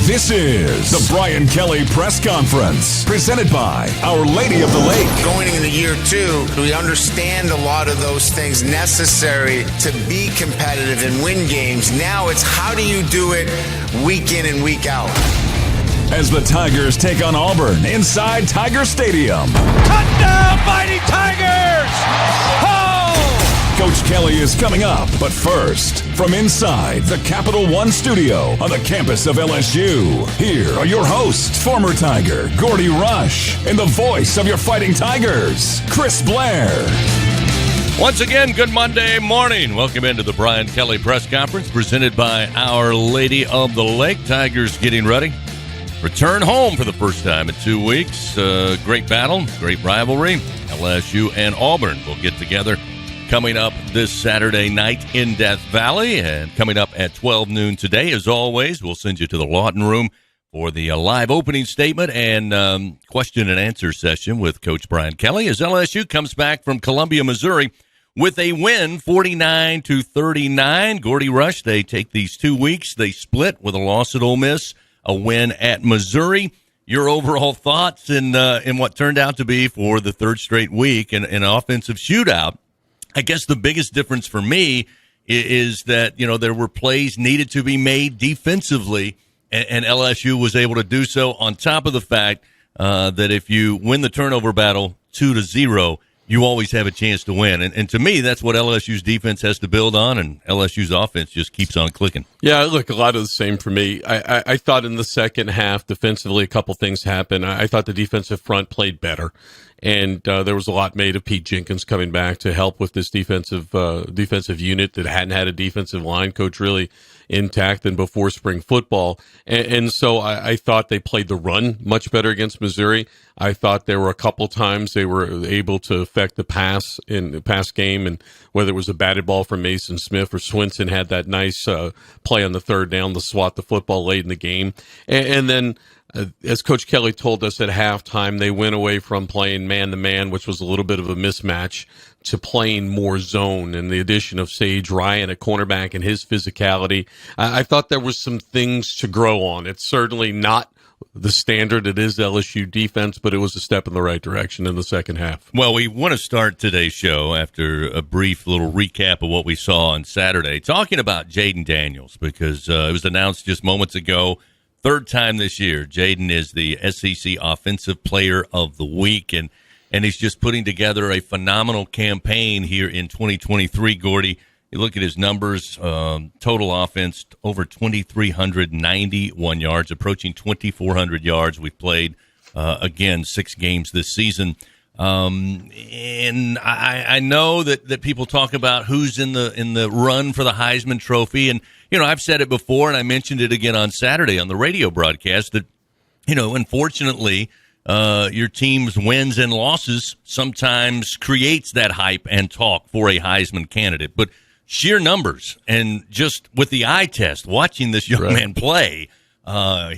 This is the Brian Kelly Press Conference, presented by Our Lady of the Lake. Going into year 2, we understand a lot of those things necessary to be competitive and win games. Now it's how do you do it week in and week out? As the Tigers take on Auburn inside Tiger Stadium. Touchdown, Mighty Tigers! Oh! Coach Kelly is coming up, but first, from inside the Capital One studio on the campus of LSU, here are your hosts, former Tiger Gordy Rush, and the voice of your Fighting Tigers, Chris Blair. Once again, good Monday morning. Welcome into the Brian Kelly Press Conference, presented by Our Lady of the Lake. Tigers getting ready. Return home for the first time in 2 weeks. Great battle, great rivalry. LSU and Auburn will get together coming up this Saturday night in Death Valley, and coming up at 12 noon today. As always, we'll send you to the Lawton Room for the live opening statement and question and answer session with Coach Brian Kelly as LSU comes back from Columbia, Missouri with a win, 49-39. Gordy Rush, they take these 2 weeks. They split with a loss at Ole Miss, a win at Missouri. Your overall thoughts in what turned out to be, for the third straight week, an offensive shootout. I guess the biggest difference for me is that, there were plays needed to be made defensively, and LSU was able to do so, on top of the fact that if you win the turnover battle 2-0, you always have a chance to win. And to me, that's what LSU's defense has to build on, and LSU's offense just keeps on clicking. Yeah, look, a lot of the same for me. I thought in the second half, defensively, a couple things happened. I thought the defensive front played better. And there was a lot made of Pete Jenkins coming back to help with this defensive unit that hadn't had a defensive line coach really intact than before spring football. And so I thought they played the run much better against Missouri. I thought there were a couple times they were able to affect the pass in the pass game, and whether it was a batted ball from Mason Smith or Swinson had that nice play on the third down to swat the football late in the game. And then as Coach Kelly told us at halftime, they went away from playing man-to-man, which was a little bit of a mismatch, to playing more zone, and the addition of Sage Ryan at cornerback and his physicality. I thought there was some things to grow on. It's certainly not the standard it is LSU defense, but it was a step in the right direction in the second half. Well, we want to start today's show after a brief little recap of what we saw on Saturday, talking about Jaden Daniels, because it was announced just moments ago. Third time this year, Jaden is the SEC Offensive Player of the Week, and he's just putting together a phenomenal campaign here in 2023, Gordy. You look at his numbers, total offense, over 2,391 yards, approaching 2,400 yards. We've played, again, 6 games this season. And I know that people talk about who's in the run for the Heisman Trophy, and I've said it before, and I mentioned it again on Saturday on the radio broadcast that unfortunately your team's wins and losses sometimes creates that hype and talk for a Heisman candidate, but sheer numbers and just with the eye test, watching this young man play. I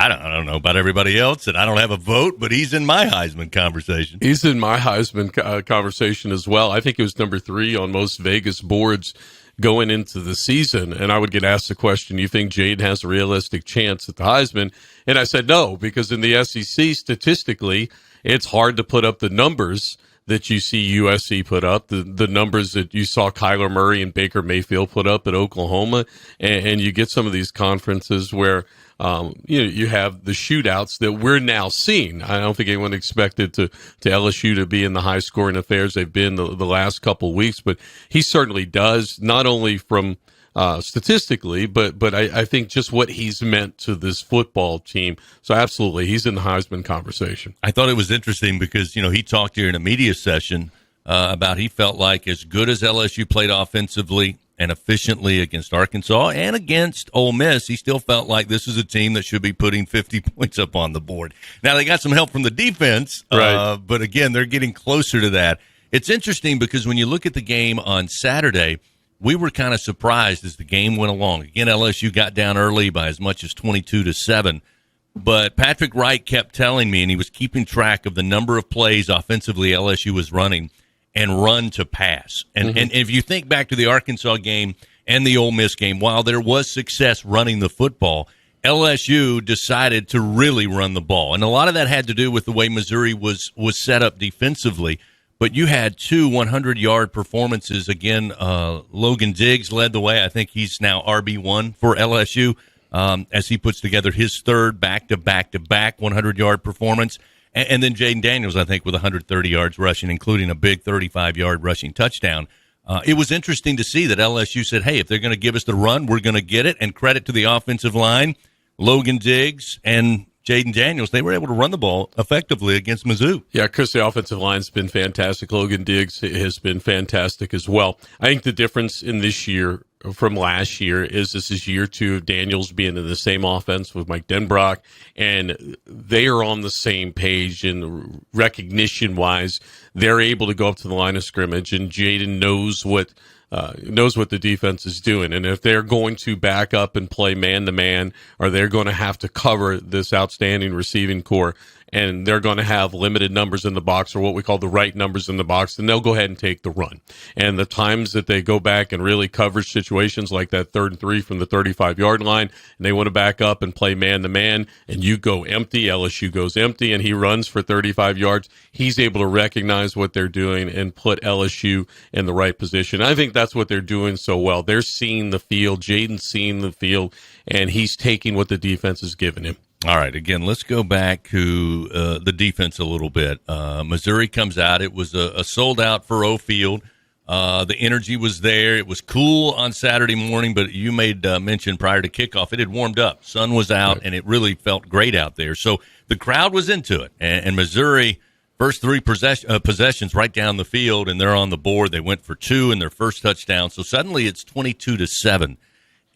don't know about everybody else, and I don't have a vote, but he's in my Heisman conversation. He's in my Heisman conversation as well. I think it was number 3 on most Vegas boards going into the season, and I would get asked the question, you think Jade has a realistic chance at the Heisman? And I said no, because in the SEC, statistically, it's hard to put up the numbers that you see USC put up, the numbers that you saw Kyler Murray and Baker Mayfield put up at Oklahoma, and you get some of these conferences where you have the shootouts that we're now seeing. I don't think anyone expected to LSU to be in the high-scoring affairs they've been the last couple of weeks, but he certainly does, not only from statistically, but I think just what he's meant to this football team. So absolutely, he's in the Heisman conversation. I thought it was interesting because, he talked here in a media session about he felt like as good as LSU played offensively and efficiently against Arkansas and against Ole Miss, he still felt like this is a team that should be putting 50 points up on the board. Now, they got some help from the defense, right. But again, they're getting closer to that. It's interesting because when you look at the game on Saturday, we were kind of surprised as the game went along. Again, LSU got down early by as much as 22-7. But Patrick Wright kept telling me, and he was keeping track of the number of plays offensively LSU was running and run to pass. And if you think back to the Arkansas game and the Ole Miss game, while there was success running the football, LSU decided to really run the ball. And a lot of that had to do with the way Missouri was set up defensively. But you had two 100-yard performances. Again, Logan Diggs led the way. I think he's now RB1 for LSU as he puts together his third back-to-back-to-back 100-yard performance. And then Jaden Daniels, I think, with 130 yards rushing, including a big 35-yard rushing touchdown. It was interesting to see that LSU said, hey, if they're going to give us the run, we're going to get it. And credit to the offensive line, Logan Diggs and Jaden Daniels, they were able to run the ball effectively against Mizzou. Yeah, Chris, the offensive line's been fantastic. Logan Diggs has been fantastic as well. I think the difference in this year from last year is this is year two of Daniels being in the same offense with Mike Denbrock, and they are on the same page, and recognition-wise, they're able to go up to the line of scrimmage, and Jaden knows what the defense is doing. And if they're going to back up and play man-to-man, or they're going to have to cover this outstanding receiving core, and they're going to have limited numbers in the box, or what we call the right numbers in the box, then they'll go ahead and take the run. And the times that they go back and really cover situations like that 3rd and 3 from the 35-yard line, and they want to back up and play man-to-man, and you go empty, LSU goes empty, and he runs for 35 yards, he's able to recognize what they're doing and put LSU in the right position. I think that's what they're doing so well. They're seeing the field, Jaden's seeing the field, and he's taking what the defense is giving him. All right, again, let's go back to the defense a little bit. Missouri comes out. It was a sold-out Faurot Field. The energy was there. It was cool on Saturday morning, but you made mention prior to kickoff, it had warmed up. Sun was out, and it really felt great out there. So the crowd was into it. And Missouri, first three possessions right down the field, and they're on the board. They went for 2 in their first touchdown. So suddenly it's 22-7.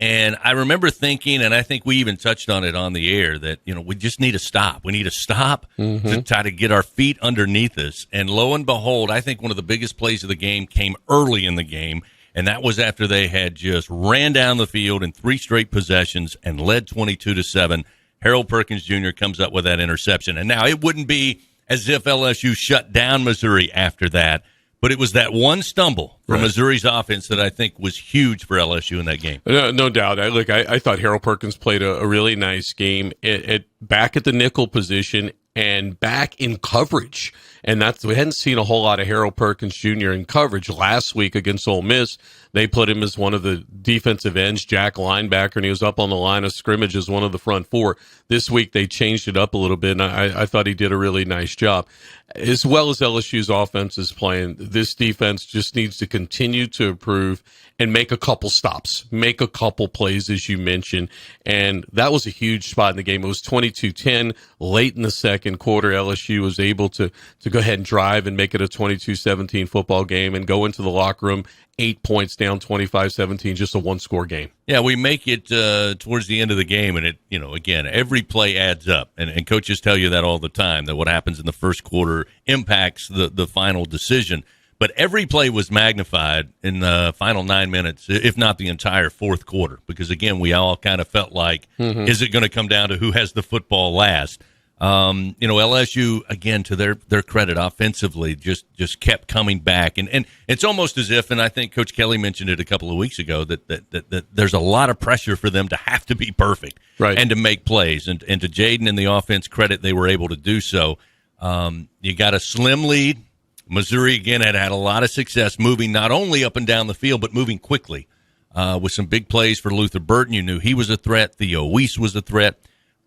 And I remember thinking, and I think we even touched on it on the air, that, we just need to stop. We need to stop to try to get our feet underneath us. And lo and behold, I think one of the biggest plays of the game came early in the game, and that was after they had just ran down the field in 3 straight possessions and led 22-7. Harold Perkins Jr. comes up with that interception. And now it wouldn't be as if LSU shut down Missouri after that, but it was that one stumble from Missouri's offense that I think was huge for LSU in that game. No doubt. I thought Harold Perkins played a really nice game back at the nickel position and back in coverage. And we hadn't seen a whole lot of Harold Perkins Jr. in coverage. Last week against Ole Miss, they put him as one of the defensive ends, jack linebacker, and he was up on the line of scrimmage as one of the front 4. This week they changed it up a little bit, and I thought he did a really nice job. As well as LSU's offense is playing, this defense just needs to continue to improve and make a couple stops, make a couple plays, as you mentioned. And that was a huge spot in the game. It was 22-10. Late in the second quarter, LSU was able to go ahead and drive and make it a 22-17 football game and go into the locker room 8 points down, 25-17, just a one-score game. Yeah, we make it towards the end of the game, and again, every play adds up. And coaches tell you that all the time, that what happens in the first quarter impacts the final decision. But every play was magnified in the final 9 minutes, if not the entire fourth quarter, because, again, we all kind of felt like, is it going to come down to who has the football last? LSU, again, to their credit, offensively, just kept coming back. And it's almost as if, and I think Coach Kelly mentioned it a couple of weeks ago, that there's a lot of pressure for them to have to be perfect and to make plays. And to Jaden and the offense credit, they were able to do so. You got a slim lead. Missouri, again, had a lot of success moving not only up and down the field, but moving quickly with some big plays for Luther Burton. You knew he was a threat. Theo Weiss was a threat.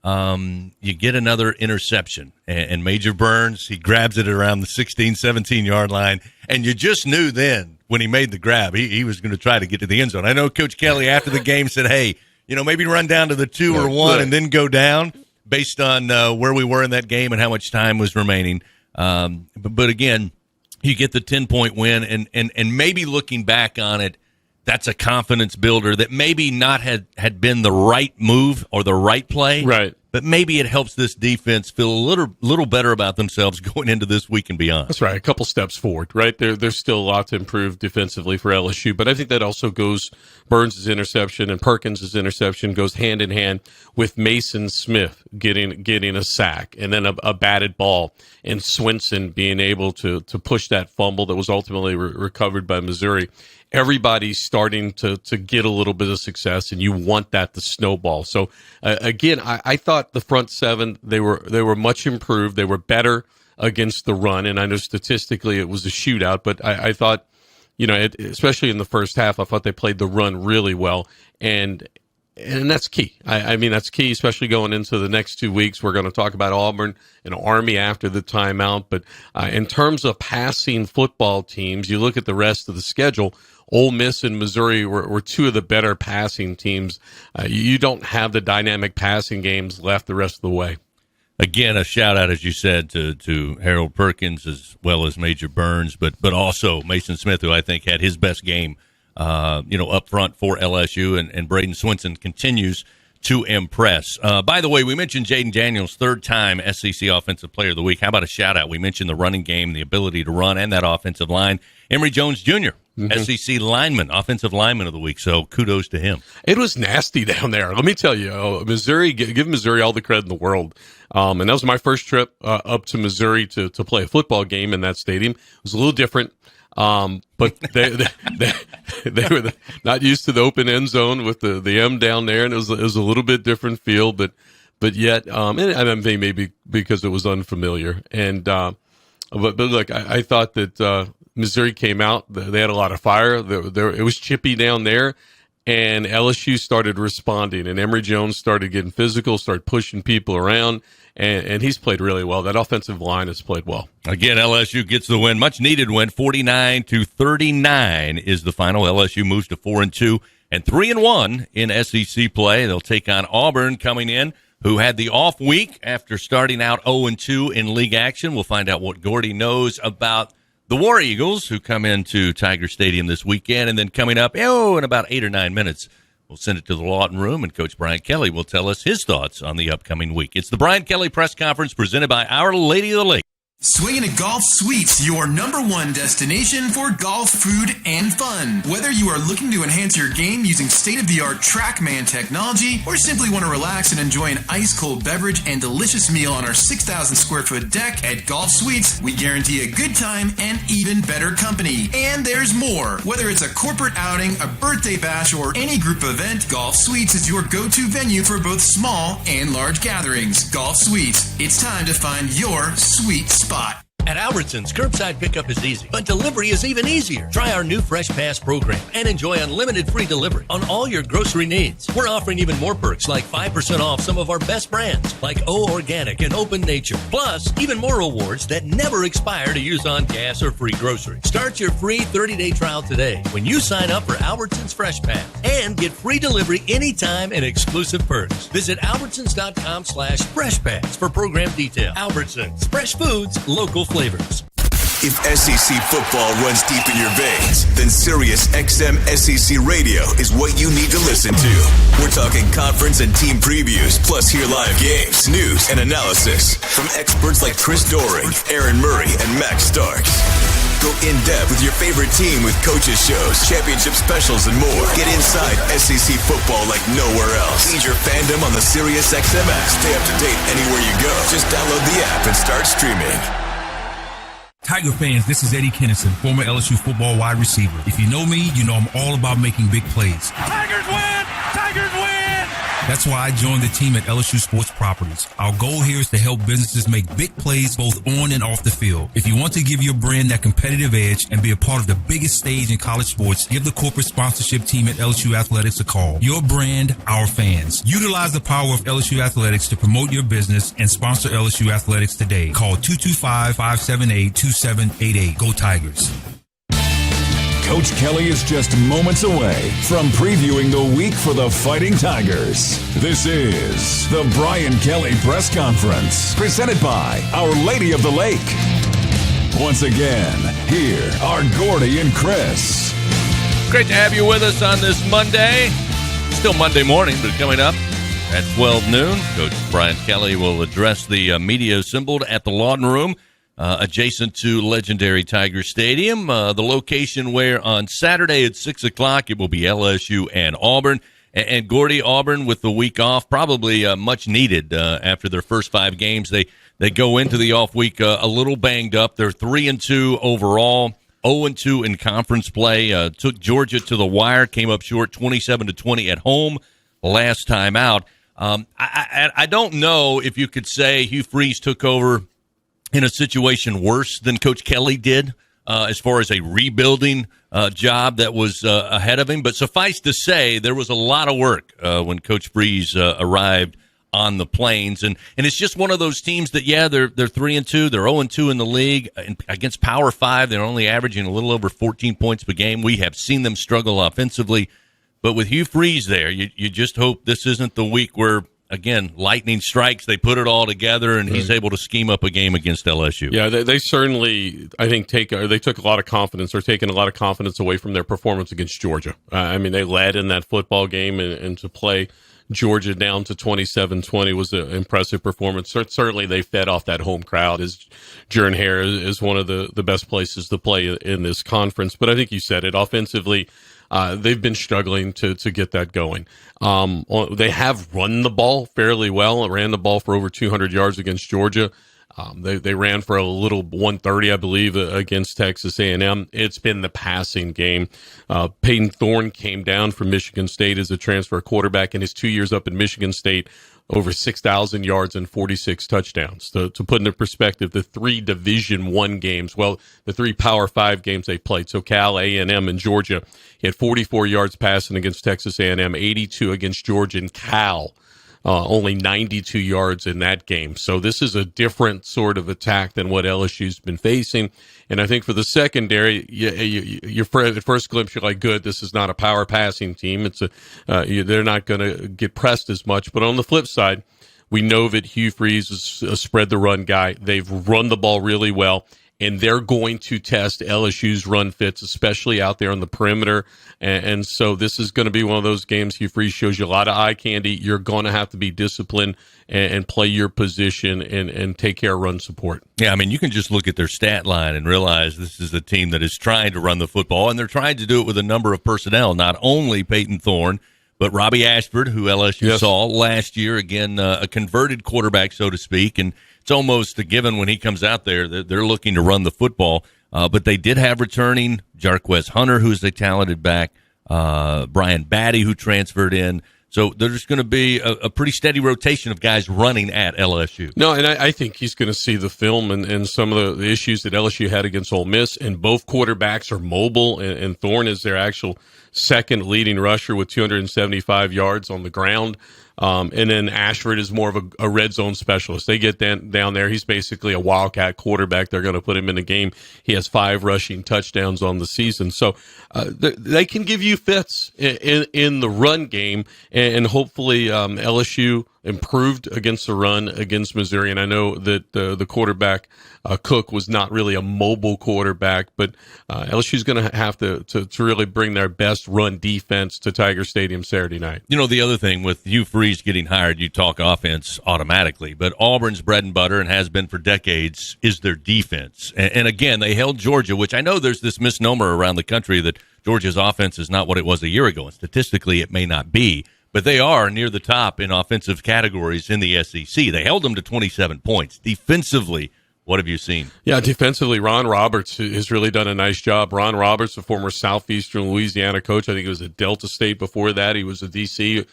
You get another interception, and Major Burns, he grabs it around the 16, 17-yard line, and you just knew then when he made the grab, he was going to try to get to the end zone. I know Coach Kelly after the game said, hey, maybe run down to the 2 or 1 and then go down based on where we were in that game and how much time was remaining. But again, you get the 10-point win, and maybe looking back on it, that's a confidence builder that maybe not had been the right move or the right play. Right. But maybe it helps this defense feel a little better about themselves going into this week and beyond. That's right. A couple steps forward, right? There's still a lot to improve defensively for LSU, but I think that also goes Burns' interception and Perkins' interception goes hand in hand with Mason Smith getting a sack and then a batted ball, and Swinson being able to push that fumble that was ultimately recovered by Missouri. everybody's starting to get a little bit of success, and you want that to snowball. So again, I thought the front seven, they were much improved. They were better against the run, and I know statistically it was a shootout, but I thought, especially in the first half, I thought they played the run really well, and that's key. I mean, that's key, especially going into the next 2 weeks. We're going to talk about Auburn and Army after the timeout. But in terms of passing football teams, you look at the rest of the schedule, Ole Miss and Missouri were two of the better passing teams. You don't have the dynamic passing games left the rest of the way. Again, a shout-out, as you said, to Harold Perkins as well as Major Burns, but also Mason Smith, who I think had his best game up front for LSU, and Braden Swinson continues to impress. By the way, we mentioned Jaden Daniels, third-time SEC Offensive Player of the Week. How about a shout-out? We mentioned the running game, the ability to run, and that offensive line. Emory Jones Jr., SEC lineman, Offensive Lineman of the Week, so kudos to him. It was nasty down there. Let me tell you, Missouri, give Missouri all the credit in the world. And that was my first trip up to Missouri to play a football game in that stadium. It was a little different. But they were not used to the open end zone with the M down there, and it was a little bit different feel, but yet, and I think maybe because it was unfamiliar. And, but look, I thought that, Missouri came out, they had a lot of fire. It was chippy down there, and LSU started responding, and Emory Jones started getting physical, started pushing people around. And he's played really well. That offensive line has played well. Again, LSU gets the win, much needed win. 49-39 is the final. LSU moves to 4-2 and 3-1 in SEC play. They'll take on Auburn coming in, who had the off week after starting out 0-2 in league action. We'll find out what Gordy knows about the War Eagles, who come into Tiger Stadium this weekend. And then coming up, in about 8 or 9 minutes, we'll send it to the Lawton Room, and Coach Brian Kelly will tell us his thoughts on the upcoming week. It's the Brian Kelly Press Conference presented by Our Lady of the Lake. Swinging at Golf Suites, your #1 destination for golf, food, and fun. Whether you are looking to enhance your game using state-of-the-art TrackMan technology or simply want to relax and enjoy an ice-cold beverage and delicious meal on our 6,000-square-foot deck at Golf Suites, we guarantee a good time and even better company. And there's more. Whether it's a corporate outing, a birthday bash, or any group event, Golf Suites is your go-to venue for both small and large gatherings. Golf Suites. It's time to find your sweet spot. At Albertsons, curbside pickup is easy, but delivery is even easier. Try our new Fresh Pass program and enjoy unlimited free delivery on all your grocery needs. We're offering even more perks like 5% off some of our best brands like O Organic and Open Nature. Plus, even more rewards that never expire to use on gas or free groceries. Start your free 30-day trial today when you sign up for Albertsons Fresh Pass and get free delivery anytime and exclusive perks. Visit albertsons.com/freshpass for program detail. Albertsons, fresh foods, local flavors. If SEC football runs deep in your veins, then Sirius XM SEC Radio is what you need to listen to. We're talking conference and team previews, plus hear live games, news, and analysis from experts like Chris Doering, Aaron Murray, and Max Starks. Go in-depth with your favorite team with coaches shows, championship specials, and more. Get inside SEC football like nowhere else. Feed your fandom on the Sirius XM app. Stay up to date anywhere you go. Just download the app and start streaming. Tiger fans, this is Eddie Kennison, former LSU football wide receiver. If you know me, you know I'm all about making big plays. Tigers win! Tigers win! That's why I joined the team at LSU Sports Properties. Our goal here is to help businesses make big plays both on and off the field. If you want to give your brand that competitive edge and be a part of the biggest stage in college sports, give the corporate sponsorship team at LSU Athletics a call. Your brand, our fans. Utilize the power of LSU Athletics to promote your business and sponsor LSU Athletics today. Call 225-578-2788. Go Tigers. Coach Kelly is just moments away from previewing the week for the Fighting Tigers. This is the Brian Kelly Press Conference, presented by Our Lady of the Lake. Once again, here are Gordy and Chris. Great to have you with us on this Monday. Still Monday morning, but coming up at 12 noon, Coach Brian Kelly will address the media assembled at the Lawton Room, adjacent to legendary Tiger Stadium, the location where on Saturday at 6 o'clock it will be LSU and Auburn. And Gordy, Auburn with the week off, probably much needed after their first 5 games. They go into the off week a little banged up. They're 3-2 overall. 0-2 in conference play. Took Georgia to the wire, came up short 27-20 at home last time out. I don't know if you could say Hugh Freeze took over in a situation worse than Coach Kelly did as far as a rebuilding job that was ahead of him. But suffice to say, there was a lot of work when Coach Freeze arrived on the Plains. And it's just one of those teams that, they're 3-2. They're 0-2 in the league. Against Power 5, they're only averaging a little over 14 points per game. We have seen them struggle offensively. But with Hugh Freeze there, you just hope this isn't the week where, again, lightning strikes, they put it all together, and he's able to scheme up a game against LSU. Yeah, they certainly, I think, they took a lot of confidence, or taken a lot of confidence away from their performance against Georgia. They led in that football game, and to play Georgia down to 27-20 was an impressive performance. Certainly they fed off that home crowd, as Jordan Hare is one of the best places to play in this conference. But I think you said it, offensively, they've been struggling to get that going. They have run the ball fairly well. Ran the ball for over 200 yards against Georgia. They ran for a little 130, I believe, against Texas A&M. It's been the passing game. Peyton Thorne came down from Michigan State as a transfer quarterback in his 2 years up in Michigan State. Over 6,000 yards and 46 touchdowns. To put into perspective, the 3 Division I games, the 3 Power 5 games they played, so Cal, A&M, and Georgia, he had 44 yards passing against Texas A&M, 82 against Georgia, and Cal, only 92 yards in that game. So this is a different sort of attack than what LSU's been facing. And I think for the secondary, at first glimpse, you're like, good, this is not a power passing team. They're not going to get pressed as much. But on the flip side, we know that Hugh Freeze is a spread the run guy. They've run the ball really well, and they're going to test LSU's run fits, especially out there on the perimeter. And so this is going to be one of those games. Hugh Freeze shows you a lot of eye candy. You're going to have to be disciplined and play your position and take care of run support. Yeah, you can just look at their stat line and realize this is a team that is trying to run the football, and they're trying to do it with a number of personnel, not only Peyton Thorne, but Robbie Ashford, who LSU saw last year, again, a converted quarterback, so to speak, and it's almost a given when he comes out there that they're looking to run the football. But they did have returning Jarquez Hunter, who's a talented back, Brian Batty, who transferred in. So there's going to be a pretty steady rotation of guys running at LSU. No, and I think he's going to see the film and some of the issues that LSU had against Ole Miss, and both quarterbacks are mobile, and Thorne is their actual second leading rusher with 275 yards on the ground. And then Ashford is more of a red zone specialist. They get down there. He's basically a wildcat quarterback. They're going to put him in the game. He has 5 rushing touchdowns on the season. So they can give you fits in the run game, and hopefully LSU improved against the run against Missouri. And I know that the quarterback, Cook, was not really a mobile quarterback, but LSU's going to have to really bring their best run defense to Tiger Stadium Saturday night. The other thing with Hugh Freeze getting hired, you talk offense automatically, but Auburn's bread and butter, and has been for decades, is their defense. And again, they held Georgia, which I know there's this misnomer around the country that Georgia's offense is not what it was a year ago, and statistically it may not be. But they are near the top in offensive categories in the SEC. They held them to 27 points. Defensively, what have you seen? Yeah, defensively, Ron Roberts has really done a nice job. Ron Roberts, the former Southeastern Louisiana coach. I think he was at Delta State before that. He was a DC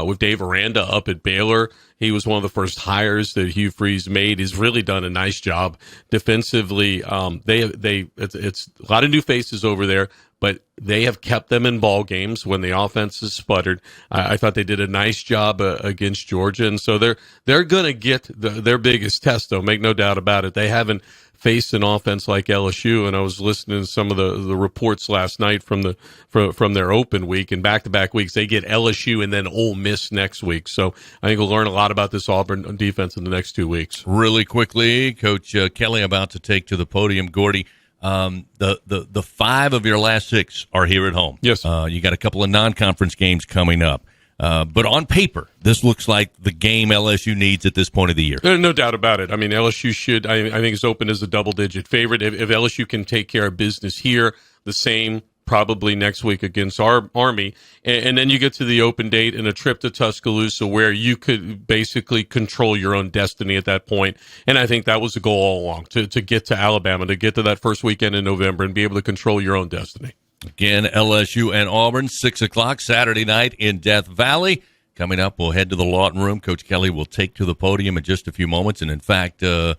with Dave Aranda up at Baylor. He was one of the first hires that Hugh Freeze made. He's really done a nice job defensively. It's a lot of new faces over there, but they have kept them in ball games when the offense has sputtered. I thought they did a nice job against Georgia, and so they're going to get their biggest test, though, make no doubt about it. They haven't faced an offense like LSU, and I was listening to some of the reports last night from their open week, and back-to-back weeks. They get LSU and then Ole Miss next week. So I think we'll learn a lot about this Auburn defense in the next 2 weeks. Really quickly, Coach Kelly about to take to the podium. Gordy, the 5 of your last 6 are here at home. Yes. You got a couple of non-conference games coming up. But on paper, this looks like the game LSU needs at this point of the year. No doubt about it. LSU should, I think, is open as a double-digit favorite. If LSU can take care of business here, the same probably next week against Army. And then you get to the open date and a trip to Tuscaloosa where you could basically control your own destiny at that point. And I think that was the goal all along, to get to Alabama, to get to that first weekend in November and be able to control your own destiny. Again, LSU and Auburn, 6 o'clock Saturday night in Death Valley. Coming up, we'll head to the Lawton Room. Coach Kelly will take to the podium in just a few moments. And, in fact, about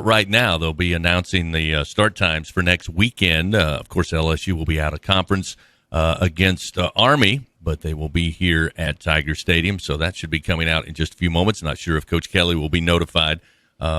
right now, they'll be announcing the start times for next weekend. Of course, LSU will be out of conference against Army, but they will be here at Tiger Stadium. So that should be coming out in just a few moments. Not sure if Coach Kelly will be notified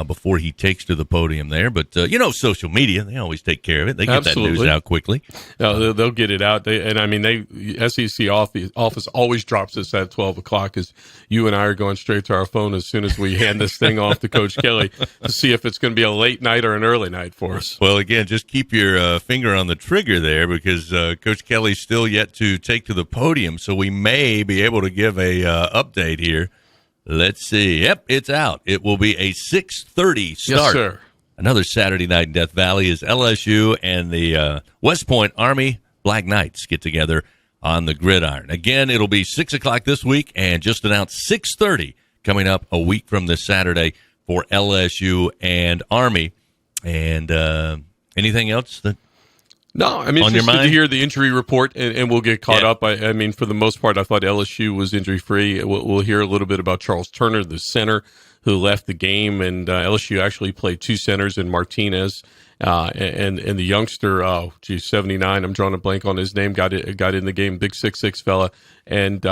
before he takes to the podium there. But, social media, they always take care of it. They get Absolutely. that news out quickly. No, they'll get it out. SEC office always drops us at 12 o'clock as you and I are going straight to our phone as soon as we hand this thing off to Coach Kelly to see if it's going to be a late night or an early night for us. Well, again, just keep your finger on the trigger there because Coach Kelly's still yet to take to the podium, so we may be able to give a update here. Let's see. Yep, it's out. It will be a 6:30 start. Yes, sir. Another Saturday night in Death Valley is LSU and the West Point Army Black Knights get together on the gridiron. Again, it'll be 6 o'clock this week and just announced 6:30 coming up a week from this Saturday for LSU and Army. And anything else that No, I'm interested to hear the injury report, and we'll get caught up. I mean, for the most part, I thought LSU was injury-free. We'll hear a little bit about Charles Turner, the center, who left the game, and LSU actually played two centers in Martinez and the youngster, 79, I'm drawing a blank on his name, got in the game, big 6'6" fella, and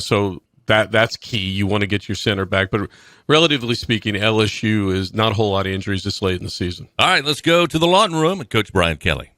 so that's key. You want to get your center back, but relatively speaking, LSU is not a whole lot of injuries this late in the season. All right, let's go to the Lawton Room and Coach Brian Kelly.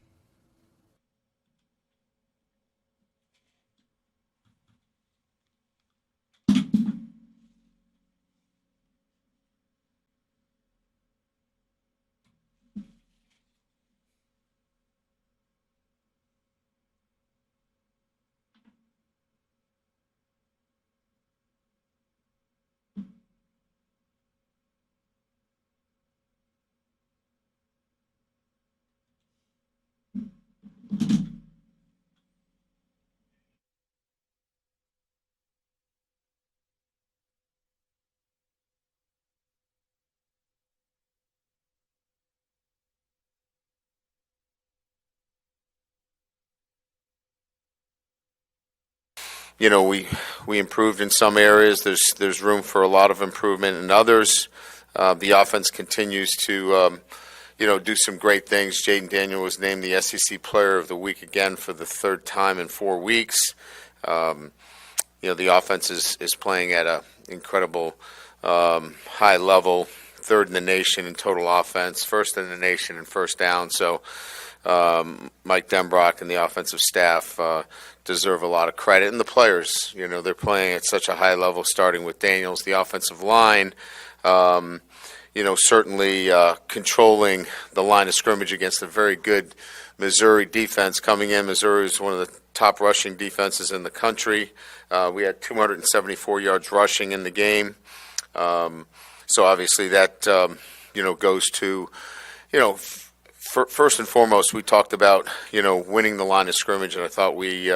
We improved in some areas. There's room for a lot of improvement in others. The offense continues to do some great things. Jaden Daniel was named the SEC Player of the Week again for the third time in 4 weeks. The offense is playing at an incredible high level, third in the nation in total offense, first in the nation in first down. So Mike Denbrock and the offensive staff deserve a lot of credit. And the players, they're playing at such a high level, starting with Daniels, the offensive line, certainly controlling the line of scrimmage against a very good Missouri defense coming in. Missouri is one of the top rushing defenses in the country. We had 274 yards rushing in the game. So obviously that, goes to, first and foremost, we talked about, winning the line of scrimmage, and I thought we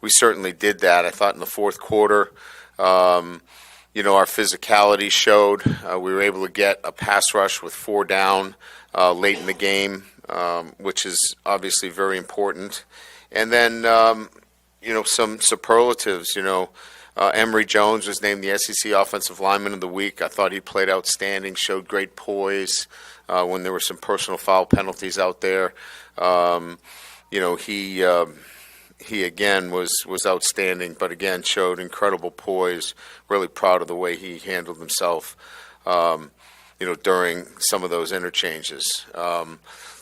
certainly did that. I thought in the fourth quarter, our physicality showed. We were able to get a pass rush with 4 down late in the game, which is obviously very important. And then, some superlatives, Emory Jones was named the SEC Offensive Lineman of the Week. I thought he played outstanding, showed great poise when there were some personal foul penalties out there. He again was outstanding, but again showed incredible poise. Really proud of the way he handled himself, during some of those interchanges.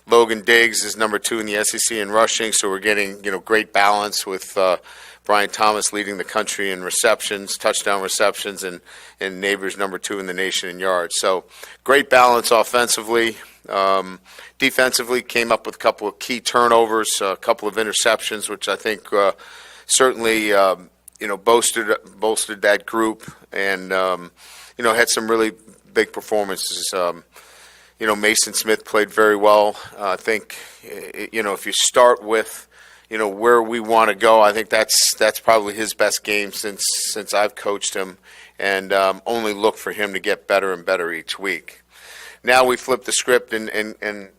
Logan Diggs is number 2 in the SEC in rushing, so we're getting great balance with Brian Thomas leading the country in receptions, touchdown receptions, and Neighbors number 2 in the nation in yards. So great balance offensively. Defensively, came up with a couple of key turnovers, a couple of interceptions, which I think certainly bolstered that group, and had some really big performances. Mason Smith played very well. I think, if you start with, where we want to go, I think that's probably his best game since I've coached him, and only look for him to get better and better each week. Now we flip the script and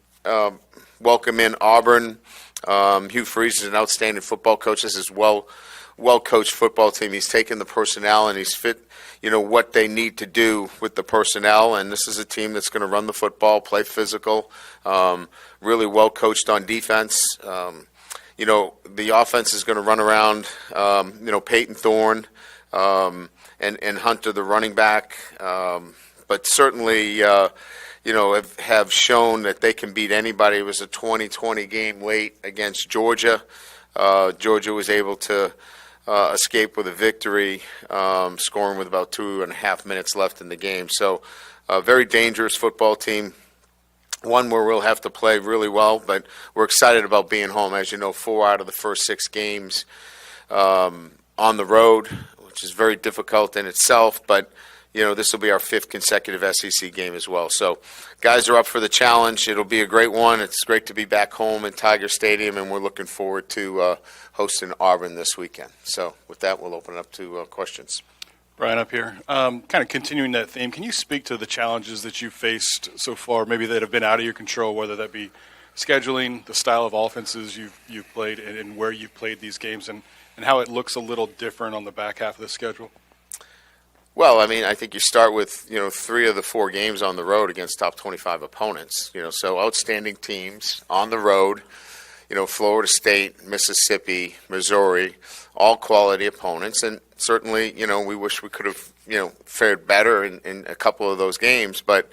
welcome in Auburn. Hugh Freeze is an outstanding football coach. This is well-coached football team. He's taken the personnel and he's fit, what they need to do with the personnel. And this is a team that's going to run the football, play physical, really well-coached on defense. The offense is going to run around, Peyton Thorne and Hunter, the running back. But certainly, have shown that they can beat anybody. It was a 20-20 game late against Georgia. Georgia was able to escape with a victory, scoring with about 2.5 minutes left in the game. So a very dangerous football team, one where we'll have to play really well, but we're excited about being home. As you know, 4 out of the first 6 games on the road, which is very difficult in itself, but this will be our 5th consecutive SEC game as well. So guys are up for the challenge. It'll be a great one. It's great to be back home in Tiger Stadium, and we're looking forward to hosting Auburn this weekend. So with that, we'll open it up to questions. Brian, up here. Kind of continuing that theme, can you speak to the challenges that you've faced so far, maybe that have been out of your control, whether that be scheduling, the style of offenses you've played, and where you've played these games, and how it looks a little different on the back half of the schedule? Well, I think you start with, 3 of the 4 games on the road against top 25 opponents, so outstanding teams on the road, Florida State, Mississippi, Missouri, all quality opponents. And certainly, we wish we could have, fared better in a couple of those games. But,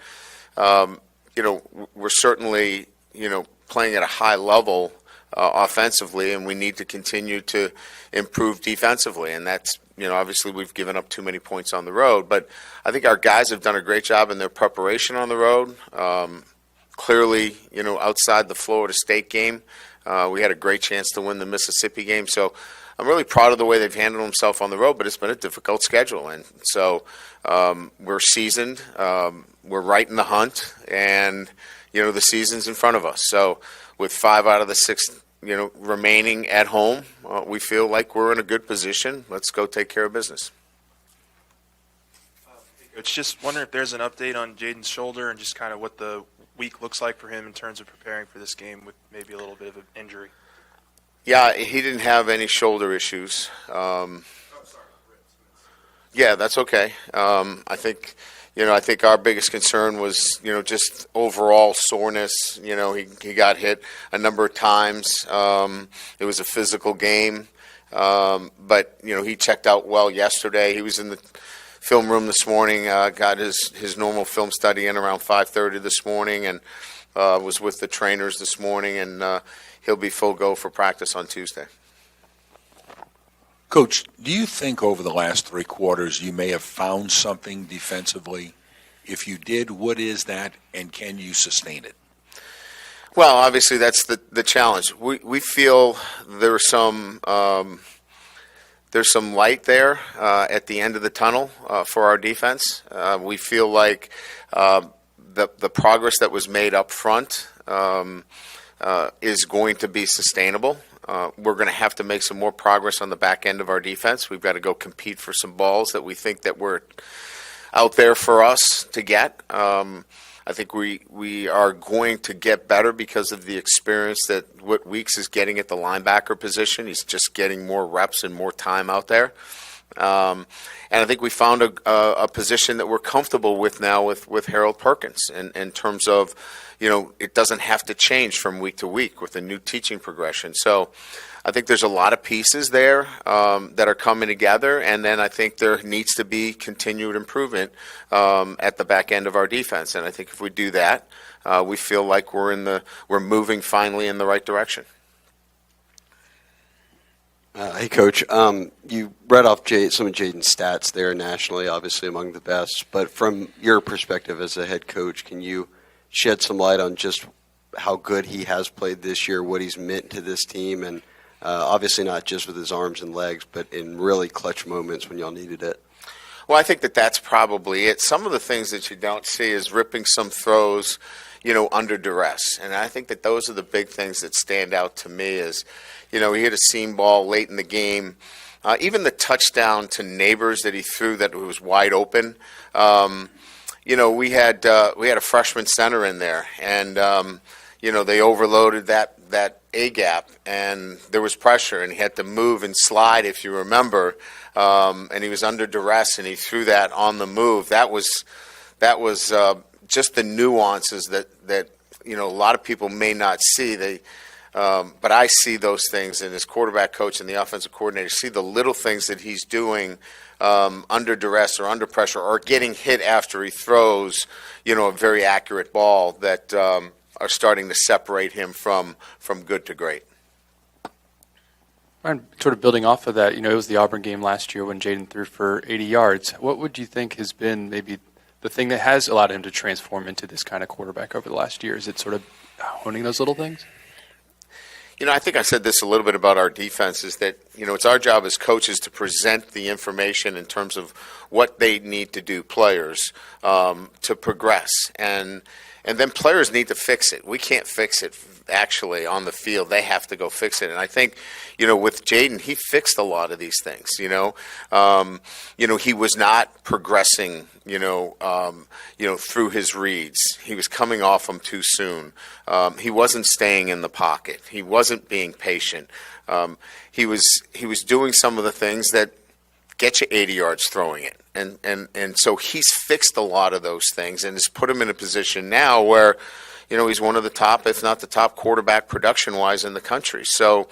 we're certainly, playing at a high level offensively, and we need to continue to improve defensively. And that's, obviously we've given up too many points on the road, but I think our guys have done a great job in their preparation on the road. Clearly, outside the Florida State game, we had a great chance to win the Mississippi game. So I'm really proud of the way they've handled themselves on the road, but it's been a difficult schedule. And so we're seasoned, we're right in the hunt, and, the season's in front of us. So with 5 out of the 6 remaining at home, we feel like we're in a good position. Let's go take care of business. It's just wondering if there's an update on Jaden's shoulder and just kind of what the week looks like for him in terms of preparing for this game with maybe a little bit of an injury. Yeah, he didn't have any shoulder issues. Yeah, that's okay. I think our biggest concern was, just overall soreness. He got hit a number of times. It was a physical game. But, he checked out well yesterday. He was in the film room this morning, got his normal film study in around 5:30 this morning, and was with the trainers this morning, and he'll be full go for practice on Tuesday. Coach, do you think over the last 3 quarters you may have found something defensively? If you did, what is that, and can you sustain it? Well, obviously that's the challenge. We feel there's some light there at the end of the tunnel for our defense. We feel like the progress that was made up front is going to be sustainable. We're going to have to make some more progress on the back end of our defense. We've got to go compete for some balls that we think that were out there for us to get. I think we are going to get better because of the experience that Whit Weeks is getting at the linebacker position. He's just getting more reps and more time out there. And I think we found a position that we're comfortable with now with Harold Perkins in terms of, it doesn't have to change from week to week with a new teaching progression. So I think there's a lot of pieces there that are coming together, and then I think there needs to be continued improvement at the back end of our defense. And I think if we do that, we feel like we're moving finally in the right direction. Hey, Coach. You read off some of Jaden's stats there nationally, obviously among the best. But from your perspective as a head coach, can you shed some light on just how good he has played this year, what he's meant to this team, and obviously not just with his arms and legs, but in really clutch moments when y'all needed it? Well, I think that's probably it. Some of the things that you don't see is ripping some throws, under duress. And I think that those are the big things that stand out to me is, he hit a seam ball late in the game. Even the touchdown to Neighbors that he threw that was wide open. We had a freshman center in there, and they overloaded that A gap, and there was pressure, and he had to move and slide, if you remember, and he was under duress, and he threw that on the move. That was just the nuances that a lot of people may not see. But I see those things, and as quarterback coach and the offensive coordinator see the little things that he's doing under duress or under pressure or getting hit after he throws, a very accurate ball that are starting to separate him from good to great. Ryan, sort of building off of that, it was the Auburn game last year when Jaden threw for 80 yards. What would you think has been maybe the thing that has allowed him to transform into this kind of quarterback over the last year? Is it sort of honing those little things? I think I said this a little bit about our defense is that, it's our job as coaches to present the information in terms of what they need to do, players, to progress. And then players need to fix it. We can't fix it actually on the field. They have to go fix it. And I think, with Jaden, he fixed a lot of these things, he was not progressing, through his reads. He was coming off them too soon. He wasn't staying in the pocket. He wasn't being patient. He was doing some of the things that get you 80 yards throwing it. And so he's fixed a lot of those things and has put him in a position now where, he's one of the top, if not the top quarterback production-wise in the country. So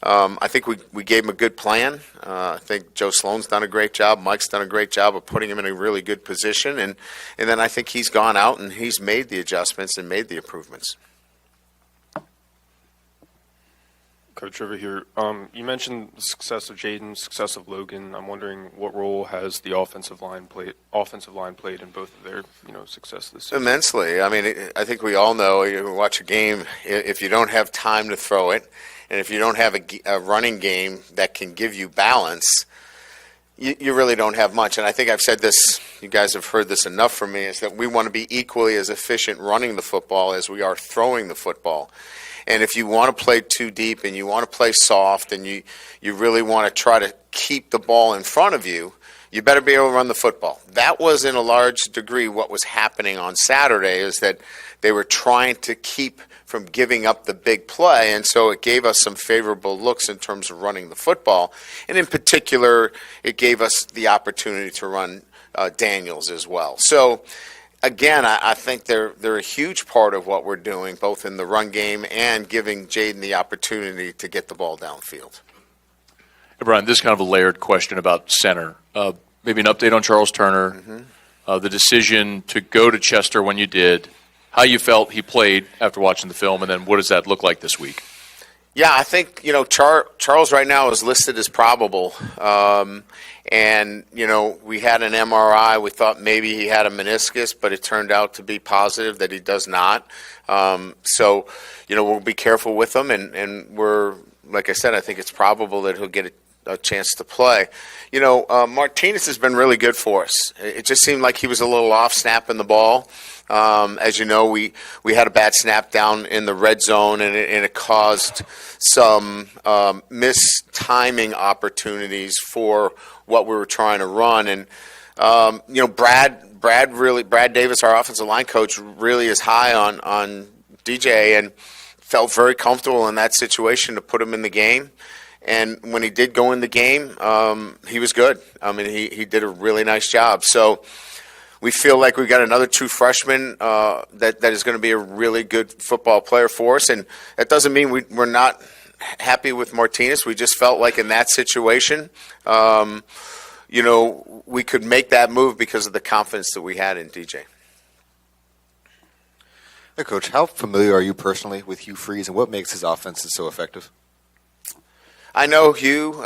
I think we gave him a good plan. I think Joe Sloan's done a great job. Mike's done a great job of putting him in a really good position. And then I think he's gone out and he's made the adjustments and made the improvements. Coach, over here, you mentioned the success of Jaden, success of Logan. I'm wondering what role has the offensive line played in both of their, success this season? Immensely. I mean, I think we all know, you watch a game, if you don't have time to throw it, and if you don't have a running game that can give you balance, you really don't have much. And I think I've said this, you guys have heard this enough from me, is that we want to be equally as efficient running the football as we are throwing the football. And if you want to play too deep and you want to play soft and you really want to try to keep the ball in front of you, you better be able to run the football. That was in a large degree what was happening on Saturday, is that they were trying to keep from giving up the big play, and so it gave us some favorable looks in terms of running the football. And in particular, it gave us the opportunity to run Daniels as well. So again, I think they're a huge part of what we're doing, both in the run game and giving Jaden the opportunity to get the ball downfield. Hey, Brian, this is kind of a layered question about center. Maybe an update on Charles Turner, the decision to go to Chester when you did, how you felt he played after watching the film, and then what does that look like this week? Yeah, I think, Charles right now is listed as probable. And, we had an MRI. We thought maybe he had a meniscus, but it turned out to be positive that he does not. So, we'll be careful with him. And we're, like I said, I think it's probable that he'll get a chance to play. Martinez has been really good for us. It just seemed like he was a little off snapping the ball. As you know, we had a bad snap down in the red zone, and it caused some mistiming opportunities for what we were trying to run. And Brad Davis, our offensive line coach, really is high on DJ and felt very comfortable in that situation to put him in the game. And when he did go in the game, he was good. I mean, he did a really nice job. So we feel like we've got another true freshman that is going to be a really good football player for us. And that doesn't mean we're not happy with Martinez. We just felt like in that situation, we could make that move because of the confidence that we had in DJ. Hey, Coach, how familiar are you personally with Hugh Freeze, and what makes his offenses so effective? I know Hugh,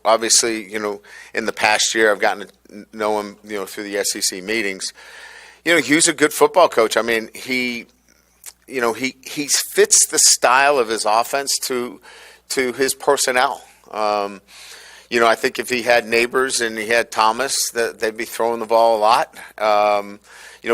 obviously, in the past year I've gotten to know him, through the SEC meetings. Hugh's a good football coach. I mean, he fits the style of his offense to his personnel. I think if he had Neighbors and he had Thomas, that they'd be throwing the ball a lot.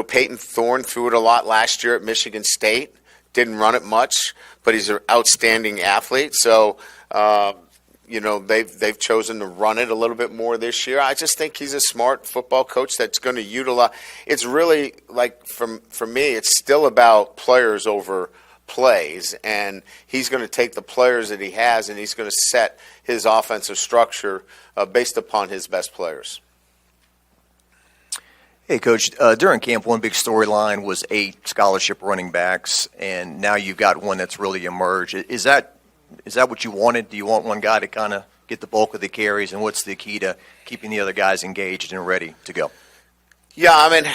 Peyton Thorne threw it a lot last year at Michigan State. Didn't run it much, but he's an outstanding athlete. So, they've chosen to run it a little bit more this year. I just think he's a smart football coach that's going to utilize. It's really like for me, it's still about players over plays, and he's going to take the players that he has, and he's going to set his offensive structure based upon his best players. Hey, Coach, during camp, one big storyline was 8 scholarship running backs, and now you've got one that's really emerged. Is that what you wanted? Do you want one guy to kind of get the bulk of the carries, and what's the key to keeping the other guys engaged and ready to go? Yeah, I mean,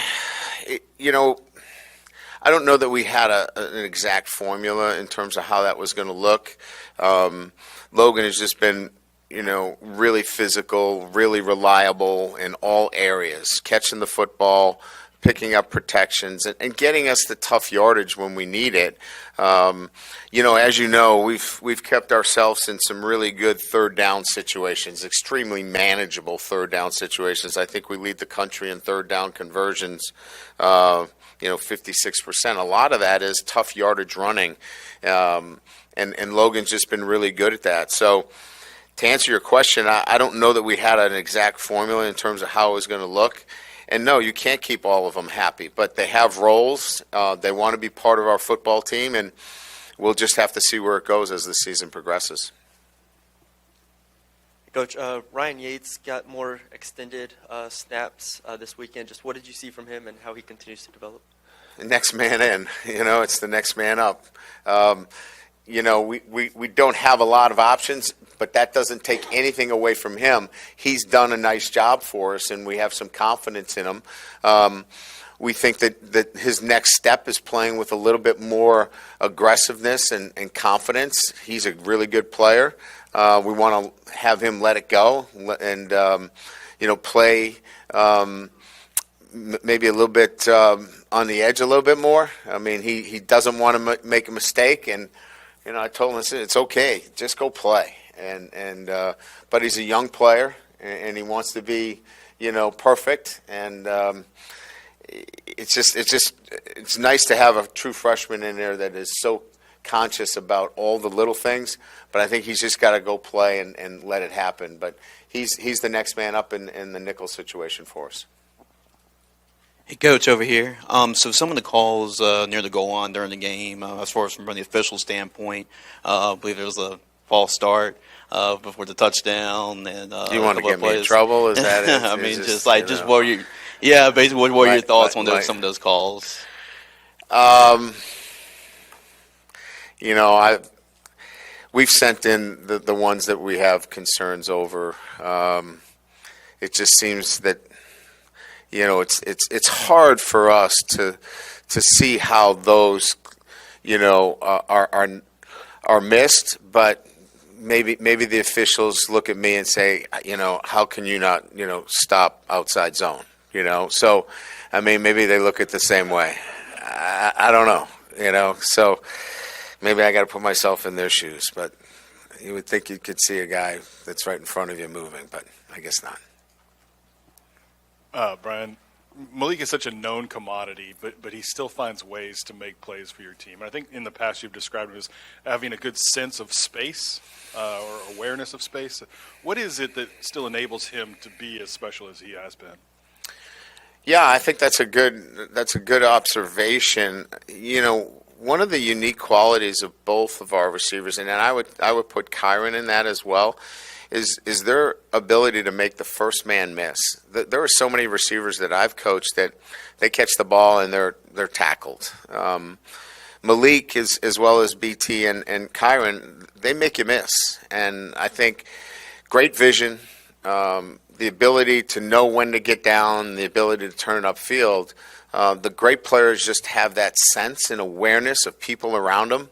I don't know that we had an exact formula in terms of how that was going to look. Logan has just been really physical, really reliable in all areas, catching the football, picking up protections, and getting us the tough yardage when we need it. As you know, we've kept ourselves in some really good third down situations, extremely manageable third down situations. I think we lead the country in third down conversions, 56%. A lot of that is tough yardage running, and Logan's just been really good at that. So, to answer your question, I don't know that we had an exact formula in terms of how it was going to look. And no, you can't keep all of them happy, but they have roles. They want to be part of our football team, and we'll just have to see where it goes as the season progresses. Coach, Ryan Yates got more extended snaps this weekend. Just what did you see from him and how he continues to develop? Next man in. It's the next man up. We don't have a lot of options, but that doesn't take anything away from him. He's done a nice job for us, and we have some confidence in him. We think that his next step is playing with a little bit more aggressiveness and confidence. He's a really good player. We want to have him let it go and, play maybe a little bit on the edge a little bit more. I mean, he doesn't want to make a mistake, and I told him, it's okay, just go play. But he's a young player, and he wants to be, perfect. And it's nice to have a true freshman in there that is so conscious about all the little things. But I think he's just got to go play and let it happen. But he's the next man up in the nickel situation for us. Hey, Coach, over here. So some of the calls near the goal line during the game, as far as from the official standpoint, I believe there was a false start before the touchdown. And do you want to get me in trouble? Is that it? I mean, basically, what were your thoughts on some of those calls? We've sent in the ones that we have concerns over. It just seems that it's hard for us to see how those are missed, but maybe the officials look at me and say, how can you not stop outside zone? So I mean, maybe they look at it the same way. I don't know, so maybe I got to put myself in their shoes, but you would think you could see a guy that's right in front of you moving, but I guess not. Brian, Malik is such a known commodity, but he still finds ways to make plays for your team. And I think in the past you've described him as having a good sense of space or awareness of space. What is it that still enables him to be as special as he has been? Yeah, I think that's a good observation. One of the unique qualities of both of our receivers, and I would put Kyron in that as well, is their ability to make the first man miss. There are so many receivers that I've coached that they catch the ball and they're tackled. Malik, as well as BT and Kyron, they make you miss. And I think great vision, the ability to know when to get down, the ability to turn it upfield. The great players just have that sense and awareness of people around them.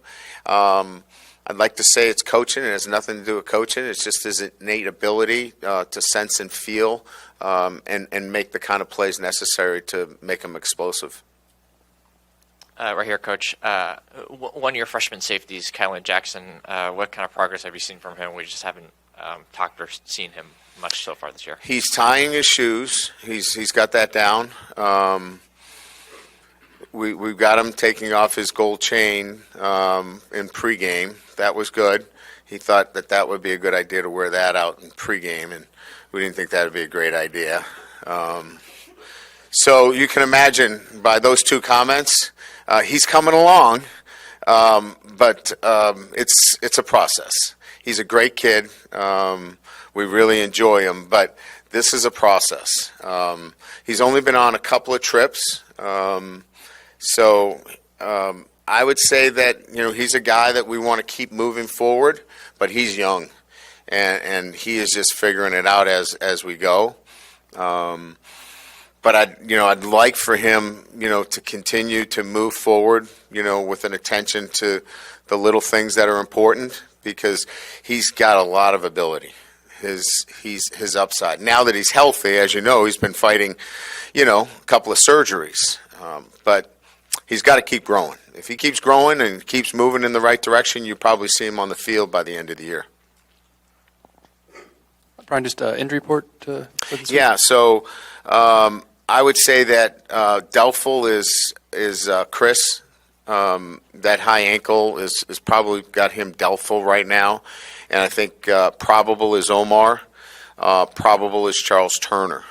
I'd like to say it's coaching. It has nothing to do with coaching. It's just his innate ability to sense and feel and make the kind of plays necessary to make them explosive. Right here, Coach. One of your freshman safeties, Kylan Jackson, what kind of progress have you seen from him? We just haven't talked or seen him much so far this year. He's tying his shoes. He's got that down. we got him taking off his gold chain in pregame. That was good. He thought that would be a good idea to wear that out in pregame, and we didn't think that would be a great idea. So you can imagine by those two comments, he's coming along, but it's a process. He's a great kid. We really enjoy him, but this is a process. He's only been on a couple of trips, so I would say that he's a guy that we want to keep moving forward, but he's young, and he is just figuring it out as we go. But I'd like for him, to continue to move forward, with an attention to the little things that are important, because he's got a lot of ability. His upside. Now that he's healthy, as you know, he's been fighting, a couple of surgeries, but he's got to keep growing. If he keeps growing and keeps moving in the right direction, you probably see him on the field by the end of the year. Brian, just injury report for this week? Yeah, so I would say that doubtful is Chris. That high ankle is probably got him doubtful right now. And I think probable is Omar. Probable is Charles Turner.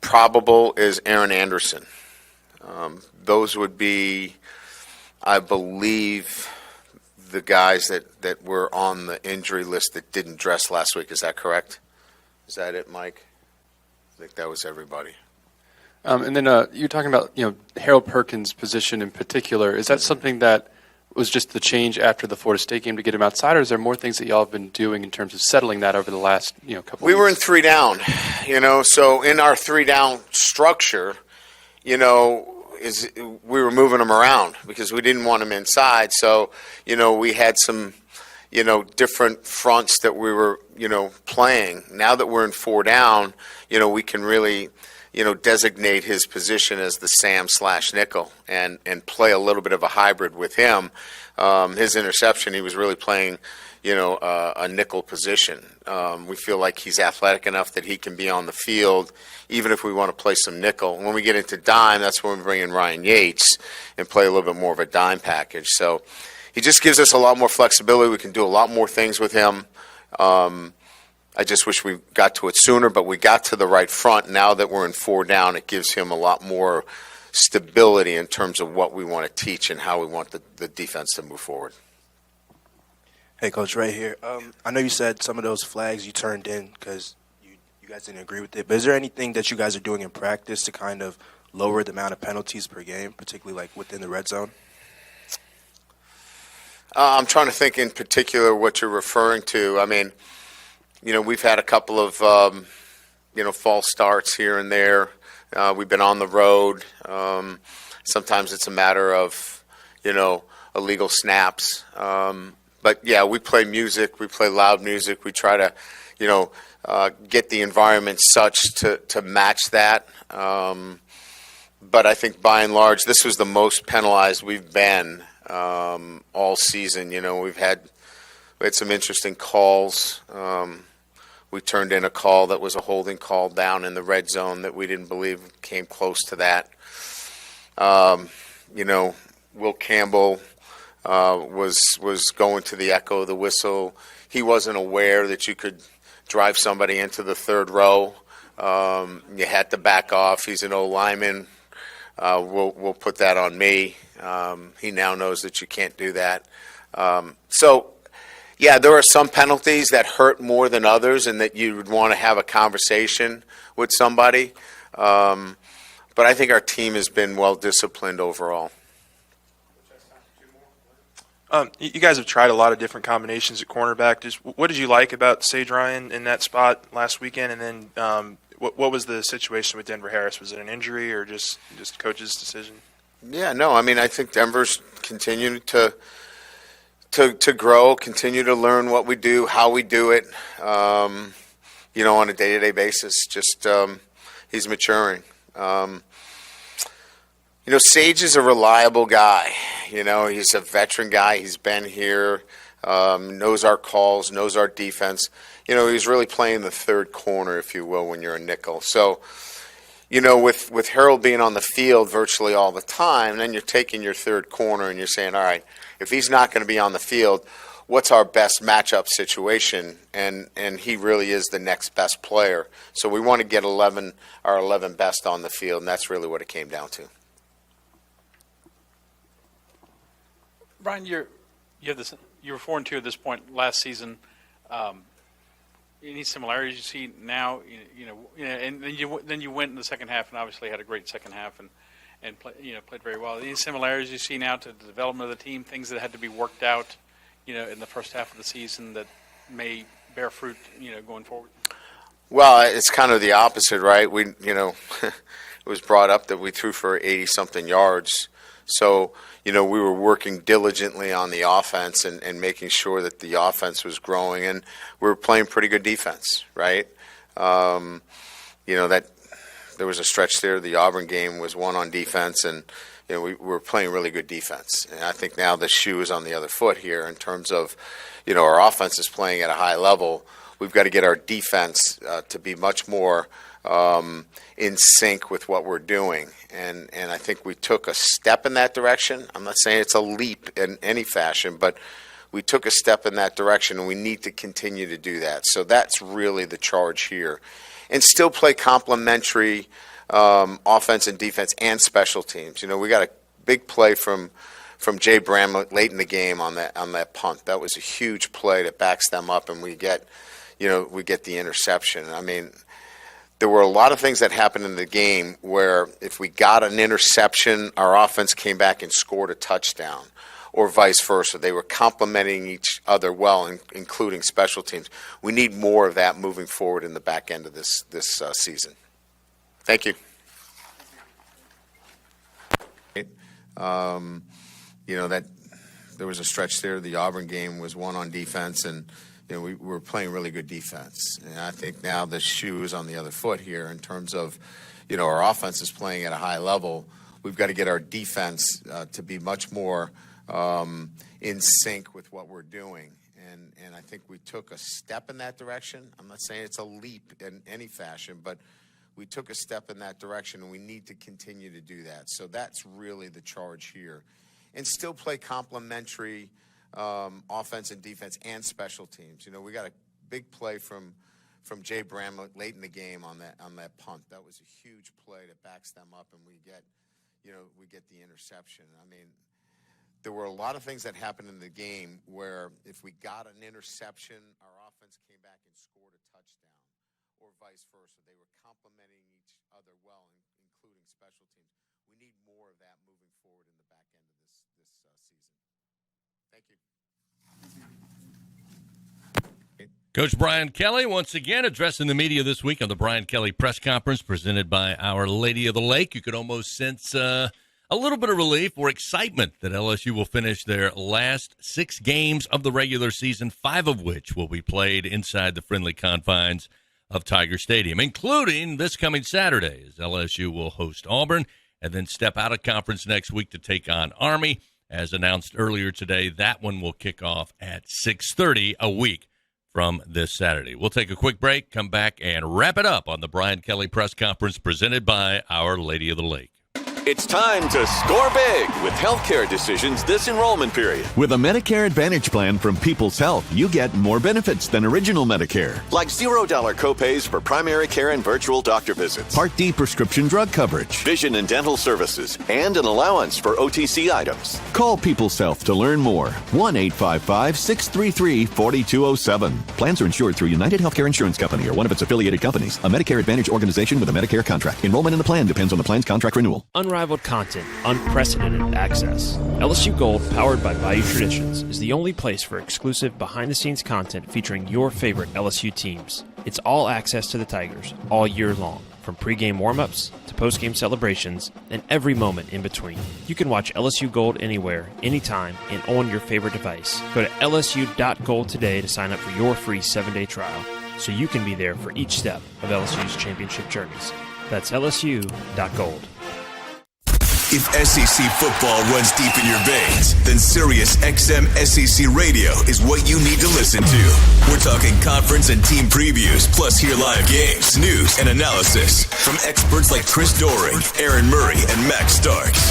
Probable is Aaron Anderson. Those would be, I believe, the guys that were on the injury list that didn't dress last week. Is that correct? Is that it, Mike? I think that was everybody. And then you're talking about Harold Perkins' position in particular. Is that something that was just the change after the Florida State game to get him outside, or is there more things that y'all have been doing in terms of settling that over the last couple of weeks? We were in 3 down, so in our 3 down structure, we were moving them around because we didn't want them inside. So, we had some, different fronts that we were, playing. Now that we're in 4 down, we can really designate his position as the Sam/nickel and play a little bit of a hybrid with him. His interception, he was really playing, a nickel position. We feel like he's athletic enough that he can be on the field, even if we want to play some nickel. When we get into dime, that's when we bring in Ryan Yates and play a little bit more of a dime package. So he just gives us a lot more flexibility. We can do a lot more things with him. I just wish we got to it sooner, but we got to the right front. Now that we're in 4 down, it gives him a lot more stability in terms of what we want to teach and how we want the defense to move forward. Hey, Coach, right here. I know you said some of those flags you turned in because you guys didn't agree with it, but is there anything that you guys are doing in practice to kind of lower the amount of penalties per game, particularly like within the red zone? I'm trying to think in particular what you're referring to. I mean, we've had a couple of, false starts here and there. We've been on the road. Sometimes it's a matter of, illegal snaps. But, yeah, we play music. We play loud music. We try to, get the environment such to match that. But I think by and large, this was the most penalized we've been all season. We had some interesting calls. We turned in a call that was a holding call down in the red zone that we didn't believe came close to that. Will Campbell was going to the echo of the whistle. He wasn't aware that you could drive somebody into the third row. You had to back off. He's an old lineman. We'll put that on me. He now knows that you can't do that. Yeah, there are some penalties that hurt more than others and that you would want to have a conversation with somebody. But I think our team has been well-disciplined overall. You guys have tried a lot of different combinations at cornerback. Just what did you like about Sage Ryan in that spot last weekend? And then what was the situation with Denver Harris? Was it an injury or just coach's decision? Yeah, no, I mean, I think Denver's continued to grow, continue to learn what we do, how we do it, on a day-to-day basis. Just he's maturing. Sage is a reliable guy. He's a veteran guy. He's been here, knows our calls, knows our defense. He's really playing the third corner, if you will, when you're a nickel. So, with Harold being on the field virtually all the time, then you're taking your third corner and you're saying, all right, if he's not going to be on the field, what's our best matchup situation? And he really is the next best player. So we want to get our 11 best on the field, and that's really what it came down to. Brian, you were 4-2 at this point last season. Any similarities you see now? And then you went in the second half and obviously had a great second half and played very well. Any similarities you see now to the development of the team? Things that had to be worked out, in the first half of the season that may bear fruit, going forward? Well, it's kind of the opposite, right? We, it was brought up that we threw for 80-something yards. So, we were working diligently on the offense and making sure that the offense was growing, and we were playing pretty good defense, right? That there was a stretch there. The Auburn game was won on defense, and we were playing really good defense. And I think now the shoe is on the other foot here in terms of, our offense is playing at a high level. We've got to get our defense to be much more in sync with what we're doing. And I think we took a step in that direction. I'm not saying it's a leap in any fashion, but we took a step in that direction, and we need to continue to do that. So that's really the charge here. And still play complementary offense and defense and special teams. We got a big play from Jay Bramlett late in the game on that punt. That was a huge play that backs them up, and we get the interception. I mean, there were a lot of things that happened in the game where if we got an interception, our offense came back and scored a touchdown, or vice versa. They were complementing each other well, including special teams. We need more of that moving forward in the back end of this season. Thank you. That there was a stretch there. The Auburn game was won on defense, and we were playing really good defense. And I think now the shoe is on the other foot here in terms of, our offense is playing at a high level. We've got to get our defense to be much more in sync with what we're doing. And I think we took a step in that direction. I'm not saying it's a leap in any fashion, but we took a step in that direction, and we need to continue to do that. So that's really the charge here. And still play complementary offense and defense and special teams. We got a big play from Jay Bramlett late in the game on that punt. That was a huge play that backs them up, and we get the interception. I mean, there were a lot of things that happened in the game where if we got an interception, our offense came back and scored a touchdown, or vice versa. They were complementing each other well, including special teams. We need more of that moving forward in the back end of this season. Thank you. Coach Brian Kelly once again addressing the media this week on the Brian Kelly press conference presented by Our Lady of the Lake. You could almost sense a little bit of relief or excitement that LSU will finish their last 6 games of the regular season, 5 of which will be played inside the friendly confines of Tiger Stadium, including this coming Saturday, as LSU will host Auburn and then step out of conference next week to take on Army. As announced earlier today, that one will kick off at 6:30 a week from this Saturday. We'll take a quick break, come back, and wrap it up on the Brian Kelly press conference presented by Our Lady of the Lake. It's time to score big with healthcare decisions this enrollment period. With a Medicare Advantage plan from People's Health, you get more benefits than original Medicare. Like $0 copays for primary care and virtual doctor visits. Part D prescription drug coverage. Vision and dental services. And an allowance for OTC items. Call People's Health to learn more. 1-855-633-4207. Plans are insured through United Healthcare Insurance Company or one of its affiliated companies. A Medicare Advantage organization with a Medicare contract. Enrollment in the plan depends on the plan's contract renewal. Unrivaled content, unprecedented access. LSU Gold, powered by Bayou Traditions, is the only place for exclusive behind-the-scenes content featuring your favorite LSU teams. It's all access to the Tigers all year long, from pregame warm-ups to postgame celebrations and every moment in between. You can watch LSU Gold anywhere, anytime, and on your favorite device. Go to lsu.gold today to sign up for your free 7-day trial, so you can be there for each step of LSU's championship journeys. That's lsu.gold. If SEC football runs deep in your veins, then Sirius XM SEC Radio is what you need to listen to. We're talking conference and team previews, plus hear live games, news, and analysis from experts like Chris Doering, Aaron Murray, and Max Starks.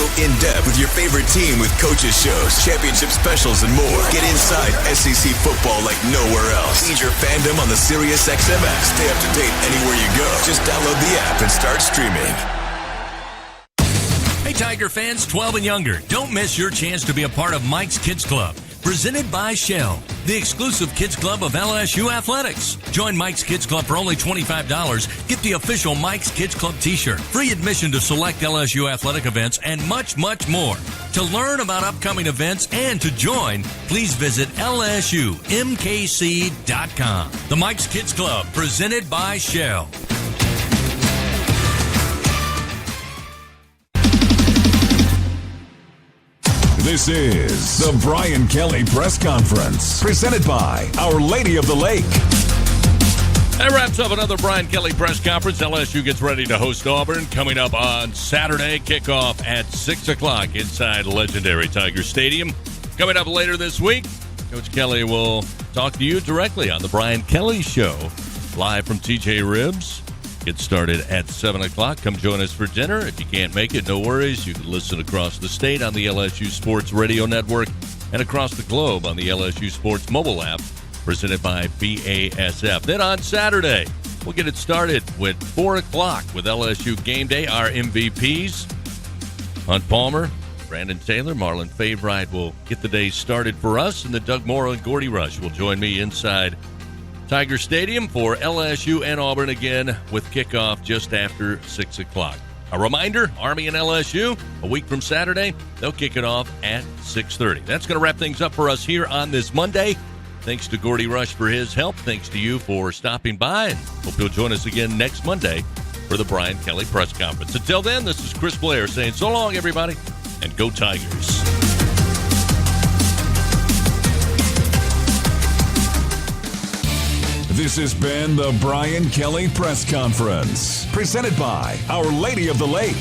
Go in-depth with your favorite team with coaches shows, championship specials, and more. Get inside SEC football like nowhere else. Feed your fandom on the Sirius XM app. Stay up to date anywhere you go. Just download the app and start streaming. Hey, Tiger fans 12 and younger, don't miss your chance to be a part of Mike's Kids Club, presented by Shell, the exclusive kids club of LSU Athletics. Join Mike's Kids Club for only $25. Get the official Mike's Kids Club t-shirt, free admission to select LSU athletic events, and much, much more. To learn about upcoming events and to join, please visit LSUMKC.com. The Mike's Kids Club, presented by Shell. This is the Brian Kelly Press Conference, presented by Our Lady of the Lake. That wraps up another Brian Kelly Press Conference. LSU gets ready to host Auburn coming up on Saturday. Kickoff at 6 o'clock inside legendary Tiger Stadium. Coming up later this week, Coach Kelly will talk to you directly on the Brian Kelly Show, live from TJ Ribs. Get started at 7 o'clock. Come join us for dinner. If you can't make it, no worries. You can listen across the state on the LSU Sports Radio Network and across the globe on the LSU Sports mobile app, presented by BASF. Then on Saturday, we'll get it started with 4 o'clock with LSU Game Day. Our MVPs, Hunt Palmer, Brandon Taylor, Marlon Favorite will get the day started for us, and then Doug Morrow and Gordy Rush will join me inside Tiger Stadium for LSU and Auburn again with kickoff just after 6 o'clock. A reminder, Army and LSU, a week from Saturday, they'll kick it off at 6:30. That's going to wrap things up for us here on this Monday. Thanks to Gordy Rush for his help. Thanks to you for stopping by, and hope you'll join us again next Monday for the Brian Kelly Press Conference. Until then, this is Chris Blair saying so long, everybody, and go Tigers. This has been the Brian Kelly Press Conference, presented by Our Lady of the Lake.